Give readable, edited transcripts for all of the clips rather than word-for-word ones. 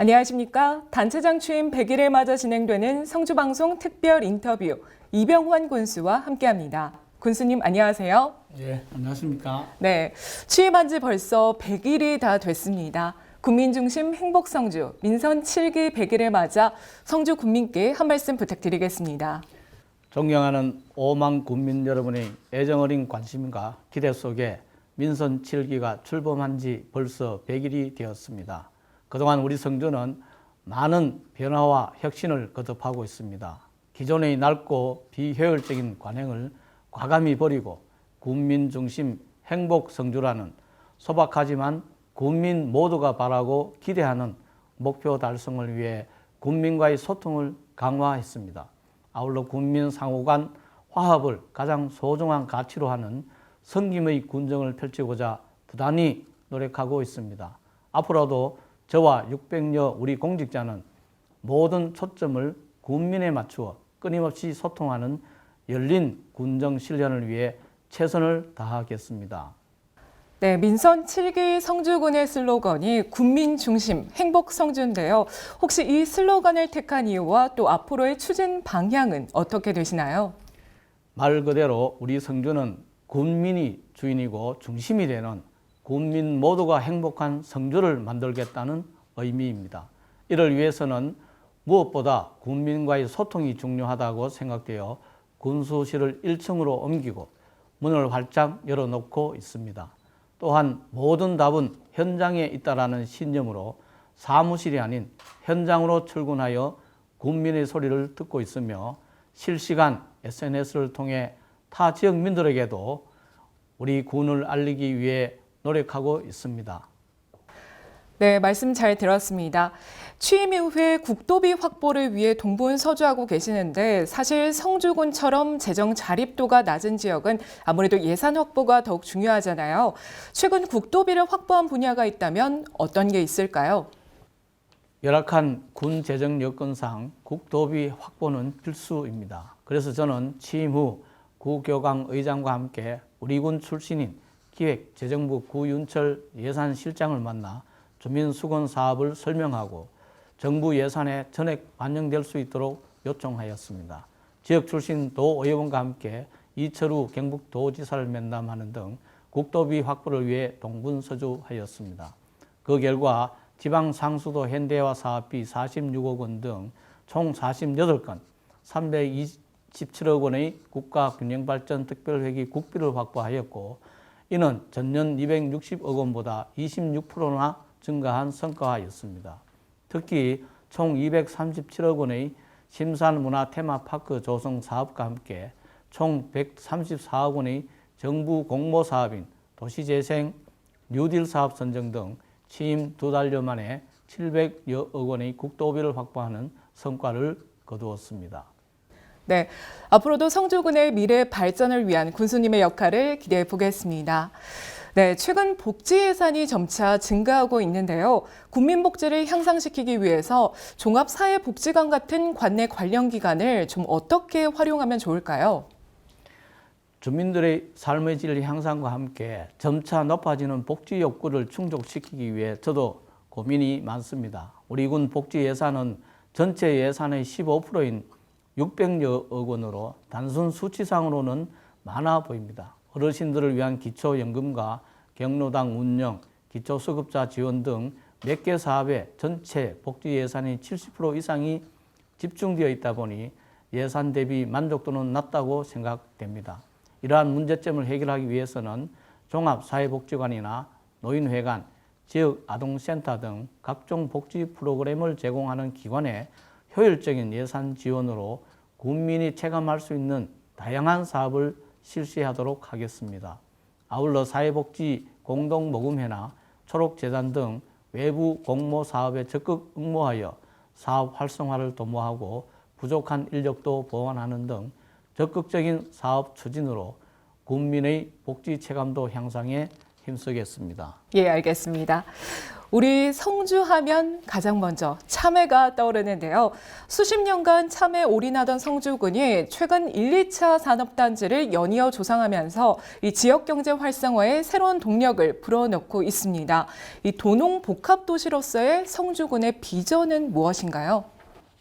안녕하십니까. 단체장 취임 100일을 맞아 진행되는 성주방송 특별 인터뷰 이병환 군수와 함께합니다. 군수님 안녕하세요. 예, 안녕하십니까. 네, 취임한 지 벌써 100일이 다 됐습니다. 국민중심 행복성주 민선 7기 100일을 맞아 성주 국민께 한 말씀 부탁드리겠습니다. 존경하는 5만 국민 여러분의 애정어린 관심과 기대 속에 민선 7기가 출범한 지 벌써 100일이 되었습니다. 그동안 우리 성주는 많은 변화와 혁신을 거듭하고 있습니다. 기존의 낡고 비효율적인 관행을 과감히 버리고 국민 중심 행복 성주라는 소박하지만 국민 모두가 바라고 기대하는 목표 달성을 위해 국민과의 소통을 강화했습니다. 아울러 국민 상호 간 화합을 가장 소중한 가치로 하는 성김의 군정을 펼치고자 부단히 노력하고 있습니다. 앞으로도 저와 600여 우리 공직자는 모든 초점을 국민에 맞추어 끊임없이 소통하는 열린 군정 실현을 위해 최선을 다하겠습니다. 네, 민선 7기 성주군의 슬로건이 국민 중심 행복 성주인데요. 혹시 이 슬로건을 택한 이유와 또 앞으로의 추진 방향은 어떻게 되시나요? 말 그대로 우리 성주는 국민이 주인이고 중심이 되는 국민 모두가 행복한 성주를 만들겠다는 의미입니다. 이를 위해서는 무엇보다 국민과의 소통이 중요하다고 생각되어 군수실을 1층으로 옮기고 문을 활짝 열어놓고 있습니다. 또한 모든 답은 현장에 있다라는 신념으로 사무실이 아닌 현장으로 출근하여 국민의 소리를 듣고 있으며 실시간 SNS를 통해 타 지역민들에게도 우리 군을 알리기 위해 노력하고 있습니다. 네, 말씀 잘 들었습니다. 취임 이후에 국도비 확보를 위해 동분서주하고 계시는데 사실 성주군처럼 재정 자립도가 낮은 지역은 아무래도 예산 확보가 더욱 중요하잖아요. 최근 국도비를 확보한 분야가 있다면 어떤 게 있을까요? 열악한 군 재정 여건상 국도비 확보는 필수입니다. 그래서 저는 취임 후 구교강 의장과 함께 우리 군 출신인 기획재정부 구윤철 예산실장을 만나 주민수건 사업을 설명하고 정부 예산에 전액 반영될 수 있도록 요청하였습니다. 지역 출신 도의원과 함께 이철우 경북도지사를 면담하는 등 국도비 확보를 위해 동분서주하였습니다. 그 결과 지방상수도 현대화 사업비 46억 원 등 총 48건 327억 원의 국가균형발전 특별회기 국비를 확보하였고 이는 전년 260억 원보다 26%나 증가한 성과였습니다. 특히 총 237억 원의 심산문화 테마파크 조성 사업과 함께 총 134억 원의 정부 공모 사업인 도시재생, 뉴딜 사업 선정 등 취임 2달여 만에 700여 억 원의 국도비를 확보하는 성과를 거두었습니다. 네, 앞으로도 성주군의 미래 발전을 위한 군수님의 역할을 기대해 보겠습니다. 네, 최근 복지 예산이 점차 증가하고 있는데요. 국민 복지를 향상시키기 위해서 종합사회복지관 같은 관내 관련 기관을 좀 어떻게 활용하면 좋을까요? 주민들의 삶의 질 향상과 함께 점차 높아지는 복지 욕구를 충족시키기 위해 저도 고민이 많습니다. 우리 군 복지 예산은 전체 예산의 15%인 600여억 원으로 단순 수치상으로는 많아 보입니다. 어르신들을 위한 기초연금과 경로당 운영, 기초수급자 지원 등 몇 개 사업에 전체 복지 예산의 70% 이상이 집중되어 있다 보니 예산 대비 만족도는 낮다고 생각됩니다. 이러한 문제점을 해결하기 위해서는 종합사회복지관이나 노인회관, 지역아동센터 등 각종 복지 프로그램을 제공하는 기관에 효율적인 예산 지원으로 국민이 체감할 수 있는 다양한 사업을 실시하도록 하겠습니다. 아울러 사회복지 공동모금회나 초록재단 등 외부 공모 사업에 적극 응모하여 사업 활성화를 도모하고 부족한 인력도 보완하는 등 적극적인 사업 추진으로 국민의 복지 체감도 향상에 힘쓰겠습니다. 예, 알겠습니다. 우리 성주하면 가장 먼저 참외가 떠오르는데요. 수십 년간 참외에 올인하던 성주군이 최근 1, 2차 산업단지를 연이어 조성하면서 이 지역 경제 활성화에 새로운 동력을 불어넣고 있습니다. 이 도농 복합도시로서의 성주군의 비전은 무엇인가요?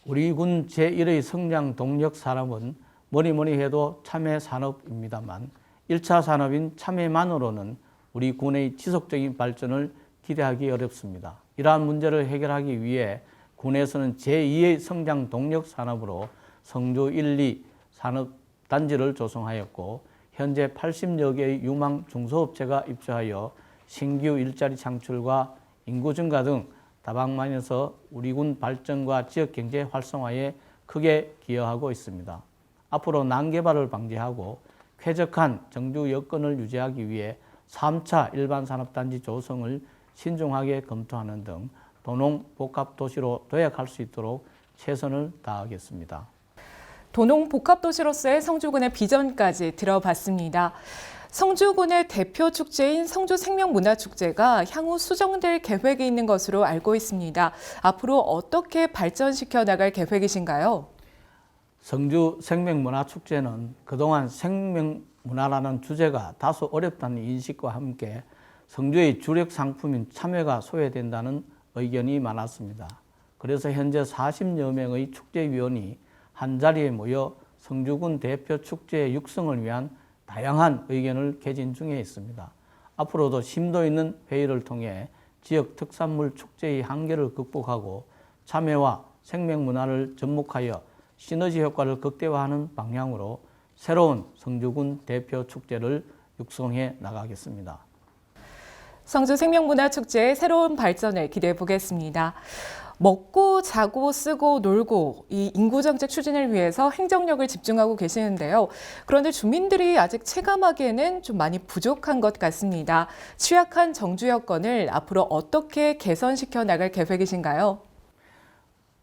우리 군 제1의 성장 동력 산업은 뭐니 해도 참외 산업입니다만 1차 산업인 참외만으로는 우리 군의 지속적인 발전을 기대하기 어렵습니다. 이러한 문제를 해결하기 위해 군에서는 제2의 성장 동력 산업으로 성주 1, 2 산업단지를 조성하였고 현재 80여 개의 유망 중소업체가 입주하여 신규 일자리 창출과 인구 증가 등 다방면에서 우리 군 발전과 지역경제 활성화에 크게 기여하고 있습니다. 앞으로 난개발을 방지하고 쾌적한 정주 여건을 유지하기 위해 3차 일반산업단지 조성을 신중하게 검토하는 등 도농 복합도시로 도약할 수 있도록 최선을 다하겠습니다. 도농 복합도시로서의 성주군의 비전까지 들어봤습니다. 성주군의 대표 축제인 성주 생명문화축제가 향후 수정될 계획이 있는 것으로 알고 있습니다. 앞으로 어떻게 발전시켜 나갈 계획이신가요? 성주 생명문화축제는 그동안 생명문화라는 주제가 다소 어렵다는 인식과 함께 성주의 주력 상품인 참외가 소외된다는 의견이 많았습니다. 그래서 현재 40여 명의 축제위원이 한자리에 모여 성주군 대표 축제의 육성을 위한 다양한 의견을 개진 중에 있습니다. 앞으로도 심도 있는 회의를 통해 지역 특산물 축제의 한계를 극복하고 참외와 생명문화를 접목하여 시너지 효과를 극대화하는 방향으로 새로운 성주군 대표 축제를 육성해 나가겠습니다. 성주 생명문화축제의 새로운 발전을 기대해 보겠습니다. 먹고 자고 쓰고 놀고 이 인구정책 추진을 위해서 행정력을 집중하고 계시는데요. 그런데 주민들이 아직 체감하기에는 좀 많이 부족한 것 같습니다. 취약한 정주 여건을 앞으로 어떻게 개선시켜 나갈 계획이신가요?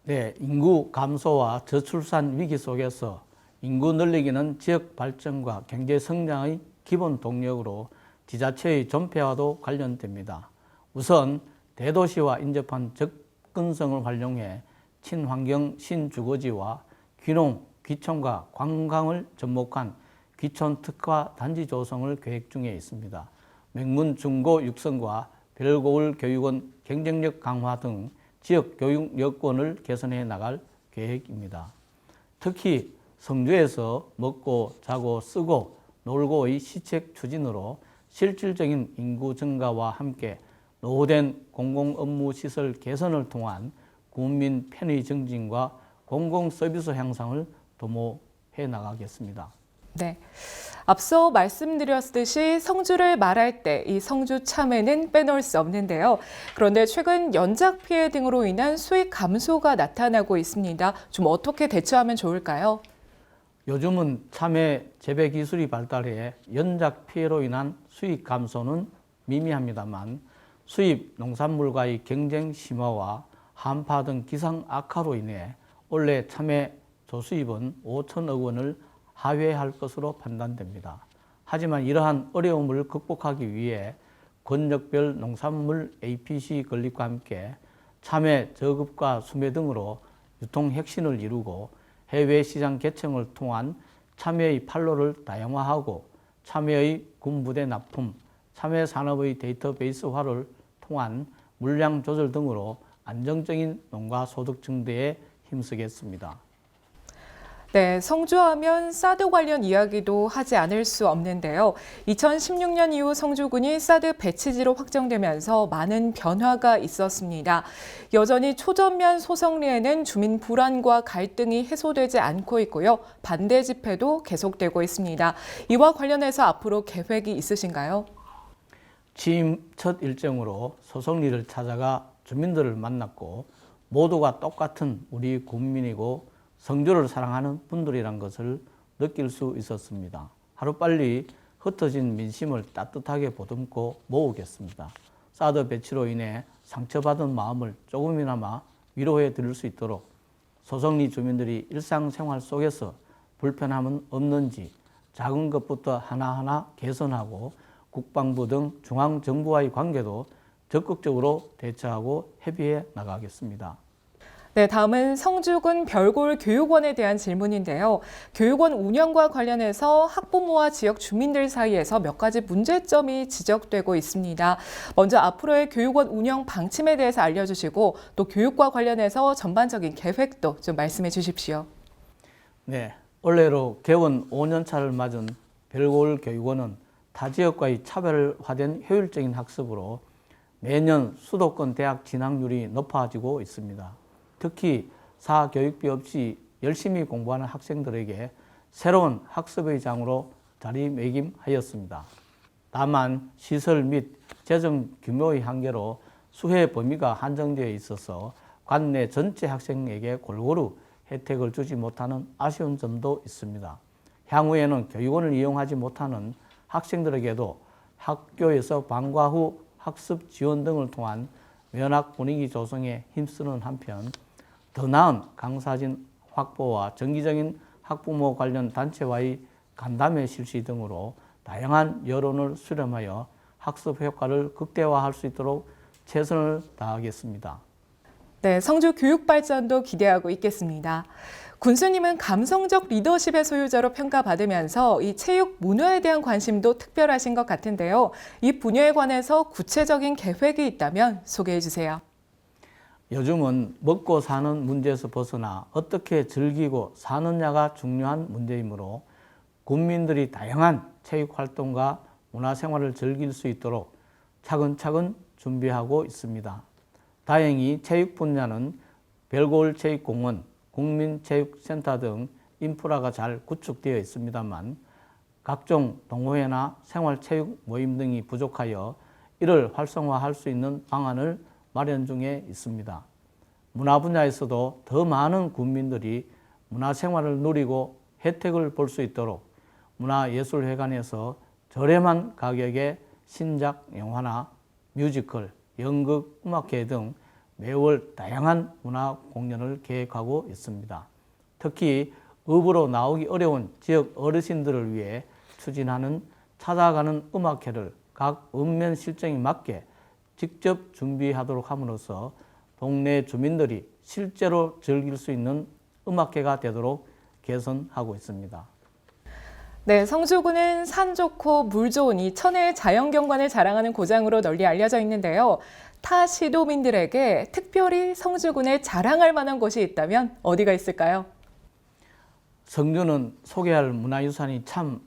네, 인구 감소와 저출산 위기 속에서 인구 늘리기는 지역 발전과 경제 성장의 기본 동력으로 지자체의 존폐와도 관련됩니다. 우선 대도시와 인접한 접근성을 활용해 친환경 신주거지와 귀농, 귀촌과 관광을 접목한 귀촌 특화 단지 조성을 계획 중에 있습니다. 명문 중고 육성과 별고을 교육원 경쟁력 강화 등 지역 교육 여건을 개선해 나갈 계획입니다. 특히 성주에서 먹고 자고 쓰고 놀고의 시책 추진으로 실질적인 인구 증가와 함께 노후된 공공업무시설 개선을 통한 국민 편의 증진과 공공서비스 향상을 도모해 나가겠습니다. 네. 앞서 말씀드렸듯이 성주를 말할 때 이 성주 참외는 빼놓을 수 없는데요. 그런데 최근 연작 피해 등으로 인한 수익 감소가 나타나고 있습니다. 좀 어떻게 대처하면 좋을까요? 요즘은 참외 재배 기술이 발달해 연작 피해로 인한 수익 감소는 미미합니다만 수입 농산물과의 경쟁 심화와 한파 등 기상 악화로 인해 올해 참외 조수입은 5천억 원을 하회할 것으로 판단됩니다. 하지만 이러한 어려움을 극복하기 위해 권역별 농산물 APC 건립과 함께 참외 저급과 수매 등으로 유통 혁신을 이루고 해외 시장 개청을 통한 참외의 판로를 다양화하고 참외의 군부대 납품, 참외 산업의 데이터베이스화를 통한 물량 조절 등으로 안정적인 농가 소득 증대에 힘쓰겠습니다. 네, 성주하면 사드 관련 이야기도 하지 않을 수 없는데요. 2016년 이후 성주군이 사드 배치지로 확정되면서 많은 변화가 있었습니다. 여전히 초전면 소성리에는 주민 불안과 갈등이 해소되지 않고 있고요. 반대 집회도 계속되고 있습니다. 이와 관련해서 앞으로 계획이 있으신가요? 취임 첫 일정으로 소성리를 찾아가 주민들을 만났고 모두가 똑같은 우리 국민이고 성주를 사랑하는 분들이란 것을 느낄 수 있었습니다. 하루빨리 흩어진 민심을 따뜻하게 보듬고 모으겠습니다. 사드 배치로 인해 상처받은 마음을 조금이나마 위로해 드릴 수 있도록 소성리 주민들이 일상생활 속에서 불편함은 없는지 작은 것부터 하나하나 개선하고 국방부 등 중앙정부와의 관계도 적극적으로 대처하고 협의해 나가겠습니다. 네, 다음은 성주군 별골 교육원에 대한 질문인데요. 교육원 운영과 관련해서 학부모와 지역 주민들 사이에서 몇 가지 문제점이 지적되고 있습니다. 먼저 앞으로의 교육원 운영 방침에 대해서 알려주시고 또 교육과 관련해서 전반적인 계획도 좀 말씀해 주십시오. 네, 올해로 개원 5년 차를 맞은 별골 교육원은 타 지역과의 차별화된 효율적인 학습으로 매년 수도권 대학 진학률이 높아지고 있습니다. 특히 사교육비 없이 열심히 공부하는 학생들에게 새로운 학습의 장으로 자리매김하였습니다. 다만 시설 및 재정 규모의 한계로 수혜 범위가 한정되어 있어서 관내 전체 학생에게 골고루 혜택을 주지 못하는 아쉬운 점도 있습니다. 향후에는 교육원을 이용하지 못하는 학생들에게도 학교에서 방과 후 학습 지원 등을 통한 면학 분위기 조성에 힘쓰는 한편 더 나은 강사진 확보와 정기적인 학부모 관련 단체와의 간담회 실시 등으로 다양한 여론을 수렴하여 학습 효과를 극대화할 수 있도록 최선을 다하겠습니다. 네, 성주 교육 발전도 기대하고 있겠습니다. 군수님은 감성적 리더십의 소유자로 평가받으면서 이 체육 문화에 대한 관심도 특별하신 것 같은데요. 이 분야에 관해서 구체적인 계획이 있다면 소개해 주세요. 요즘은 먹고 사는 문제에서 벗어나 어떻게 즐기고 사느냐가 중요한 문제이므로 국민들이 다양한 체육 활동과 문화생활을 즐길 수 있도록 차근차근 준비하고 있습니다. 다행히 체육 분야는 별골 체육공원, 국민체육센터 등 인프라가 잘 구축되어 있습니다만 각종 동호회나 생활체육 모임 등이 부족하여 이를 활성화할 수 있는 방안을 마련 중에 있습니다. 문화 분야에서도 더 많은 국민들이 문화생활을 누리고 혜택을 볼 수 있도록 문화예술회관에서 저렴한 가격에 신작 영화나 뮤지컬, 연극, 음악회 등 매월 다양한 문화 공연을 계획하고 있습니다. 특히 읍으로 나오기 어려운 지역 어르신들을 위해 추진하는 찾아가는 음악회를 각 읍면 실정에 맞게 직접 준비하도록 함으로써 동네 주민들이 실제로 즐길 수 있는 음악회가 되도록 개선하고 있습니다. 네, 성주군은 산 좋고 물 좋은 이 천혜의 자연경관을 자랑하는 고장으로 널리 알려져 있는데요. 타 시도민들에게 특별히 성주군에 자랑할 만한 곳이 있다면 어디가 있을까요? 성주는 소개할 문화유산이 참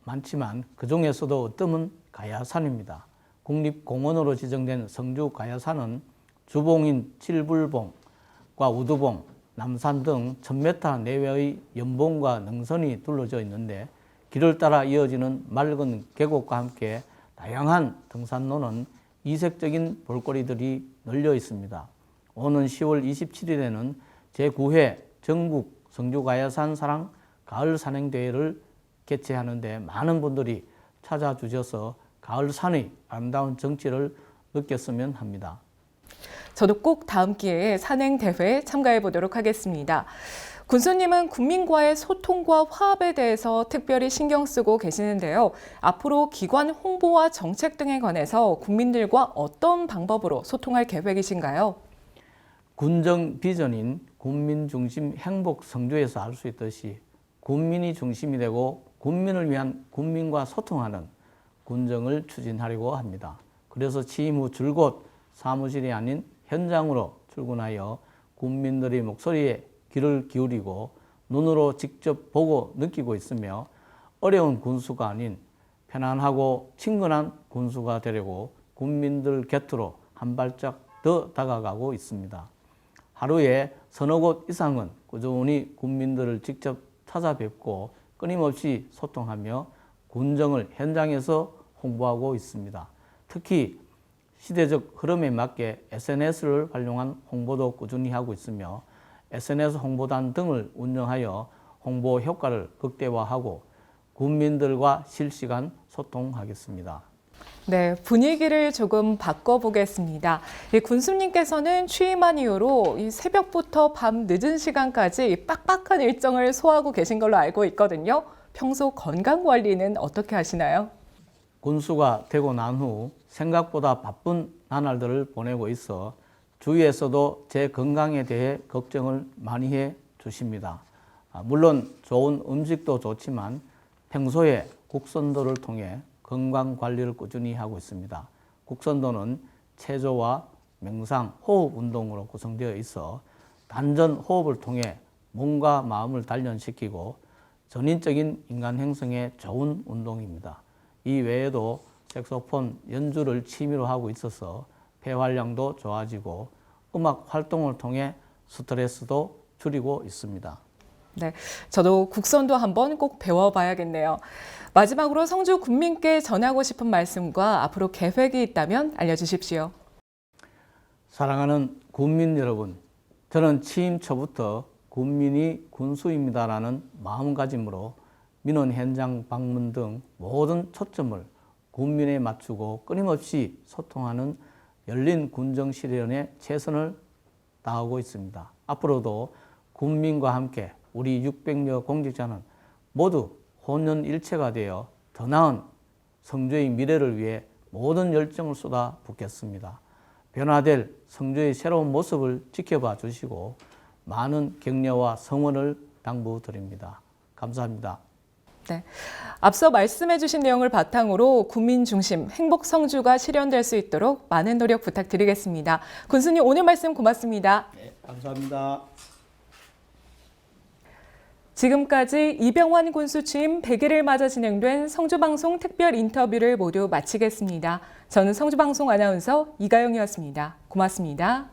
많지만 그중에서도 뜸은 가야산입니다. 국립공원으로 지정된 성주 가야산은 주봉인 칠불봉과 우두봉, 남산 등 1000m 내외의 연봉과 능선이 둘러져 있는데 길을 따라 이어지는 맑은 계곡과 함께 다양한 등산로는 이색적인 볼거리들이 널려 있습니다. 오는 10월 27일에는 제9회 전국 성주가야산 사랑 가을 산행대회를 개최하는데 많은 분들이 찾아주셔서 가을 산의 아름다운 정취를 느꼈으면 합니다. 저도 꼭 다음 기회에 산행대회에 참가해 보도록 하겠습니다. 군수님은 국민과의 소통과 화합에 대해서 특별히 신경 쓰고 계시는데요. 앞으로 기관 홍보와 정책 등에 관해서 국민들과 어떤 방법으로 소통할 계획이신가요? 군정 비전인 국민 중심 행복 성주에서 알 수 있듯이 국민이 중심이 되고 국민을 위한 국민과 소통하는 군정을 추진하려고 합니다. 그래서 취임 후 줄곧 사무실이 아닌 현장으로 출근하여 국민들의 목소리에 귀를 기울이고 눈으로 직접 보고 느끼고 있으며 어려운 군수가 아닌 편안하고 친근한 군수가 되려고 국민들 곁으로 한 발짝 더 다가가고 있습니다. 하루에 서너 곳 이상은 꾸준히 국민들을 직접 찾아뵙고 끊임없이 소통하며 군정을 현장에서 홍보하고 있습니다. 특히 시대적 흐름에 맞게 SNS를 활용한 홍보도 꾸준히 하고 있으며 SNS 홍보단 등을 운영하여 홍보 효과를 극대화하고 국민들과 실시간 소통하겠습니다. 네, 분위기를 조금 바꿔보겠습니다. 군수님께서는 취임한 이후로 이 새벽부터 밤 늦은 시간까지 빡빡한 일정을 소화하고 계신 걸로 알고 있거든요. 평소 건강 관리는 어떻게 하시나요? 군수가 되고 난 후 생각보다 바쁜 나날들을 보내고 있어 주위에서도 제 건강에 대해 걱정을 많이 해 주십니다. 물론 좋은 음식도 좋지만 평소에 국선도를 통해 건강 관리를 꾸준히 하고 있습니다. 국선도는 체조와 명상, 호흡 운동으로 구성되어 있어 단전 호흡을 통해 몸과 마음을 단련시키고 전인적인 인간 형성에 좋은 운동입니다. 이 외에도 색소폰 연주를 취미로 하고 있어서 폐활량도 좋아지고 음악 활동을 통해 스트레스도 줄이고 있습니다. 네, 저도 국선도 한번 꼭 배워봐야겠네요. 마지막으로 성주 군민께 전하고 싶은 말씀과 앞으로 계획이 있다면 알려주십시오. 사랑하는 군민 여러분, 저는 취임 초부터 군민이 군수입니다라는 마음가짐으로 민원 현장 방문 등 모든 초점을 군민에 맞추고 끊임없이 소통하는 열린 군정실현에 최선을 다하고 있습니다. 앞으로도 군민과 함께 우리 600여 공직자는 모두 혼연일체가 되어 더 나은 성주의 미래를 위해 모든 열정을 쏟아 붓겠습니다. 변화될 성주의 새로운 모습을 지켜봐 주시고 많은 격려와 성원을 당부드립니다. 감사합니다. 네, 앞서 말씀해 주신 내용을 바탕으로 국민 중심 행복 성주가 실현될 수 있도록 많은 노력 부탁드리겠습니다. 군수님 오늘 말씀 고맙습니다. 네, 감사합니다. 지금까지 이병환 군수 취임 100일을 맞아 진행된 성주방송 특별 인터뷰를 모두 마치겠습니다. 저는 성주방송 아나운서 이가영이었습니다. 고맙습니다.